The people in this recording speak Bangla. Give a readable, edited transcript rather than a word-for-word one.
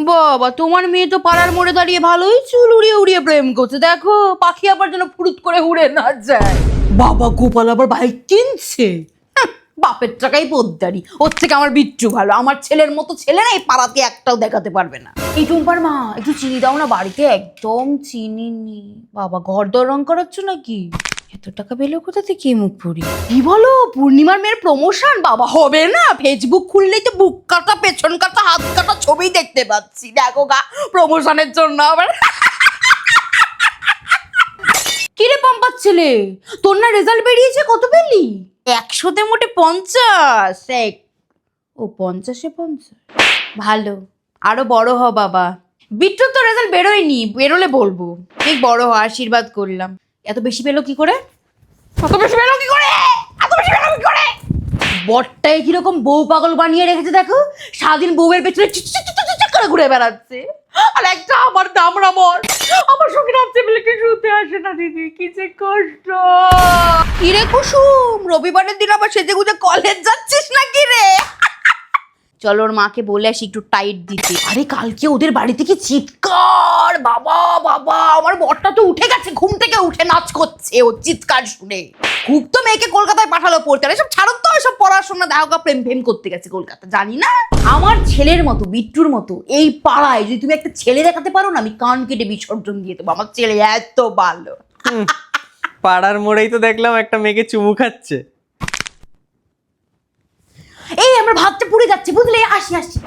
বাবা, তোমার মেয়ে তো পাড়ার মোড়ে দাঁড়িয়ে ভালোই চুল উড়িয়ে উড়িয়ে প্রেম করছে। দেখো পাখি আবার যেন ফুরুত করে উড়ে না যায়। বাবা, গোপাল আবার বাইক কিনছে। বাপের টাকাই পোদ্দারি, ওর থেকে আমার বিচ্ছু ভালো। আমার ছেলের মতো ছেলে না এই পাড়াতে একটাও দেখাতে পারবে না। এই টুম্পার মা, একটু চিনি দাও না, বাড়িতে একদম চিনি নেই। বাবা, ঘর দর রং করাচ্ছ নাকি? এত টাকা পেলো কোথা থেকে মুখ পুরি? কি বলো, পূর্ণিমার মেয়ের প্রমোশন? বাবা হবে না, ফেসবুক খুললেই তো বুক কাটা পেছন কাটা হাত কাটা ছবি দেখতে পাচ্ছি। দেখো গা, প্রমোশনের জন্য আবার। কিরে পম্পার ছেলে, তোর না রেজাল্ট বেরিয়েছে? কত পেলি? 100-তে মোটে 50। ও 50-এ 50। ভালো, আরো বড় হ বাবা। বিট্টুর তো রেজাল্ট বেরোয়নি, বেরোলে বলবো। ঠিক বড় হ, আশীর্বাদ করলাম। এত বেশি পেলো কি করে? এত বেশি পেলো কি করে? এত বেশি পেলো কি করে? বরটাই কিরকম বউ পাগল বানিয়ে রেখেছে দেখো, সারাদিন বউয়ের পেছনে চিক করে ঘুরে বেড়াচ্ছে। আর একটা আমার দামড়া বর আমার সঙ্গে রাত্রে বেলা কি শুতে আসে না। দিদি কি যে কষ্ট। কিরে কুসুম, রবিবারের দিন আবার সেজে গুজে কলেজ যাচ্ছিস নাকি রে? চলো ওর মাকে বলে আসি একটু টাইট দিতে। আরে কালকে ওদের বাড়িতে কি চিৎকার! বাবা বাবা, আমার বরটা তো উঠে গেছে, ঘুম থেকে উঠে নাচ করছে ও চিৎকার শুনে। খুব তো মেয়েকে কলকাতায় পাঠালো পড়তে। আর এসব ছাড়ো তো, এসব পড়াশোনা, দেখা প্রেম ফেম করতে গেছে কলকাতা, জানি না। আমার ছেলের মতো, বিট্টুর মতো এই পাড়ায় যদি তুমি একটা ছেলে দেখাতে পারো না, আমি কান কেটে বিসর্জন দিয়ে দেবো। আমার ছেলে এত ভালো। পাড়ার মোড়েই তো দেখলাম একটা মেয়েকে চুমু খাচ্ছে। এই আমার ভাতটা পুড়ে যাচ্ছে বুঝলে, আসি আসি।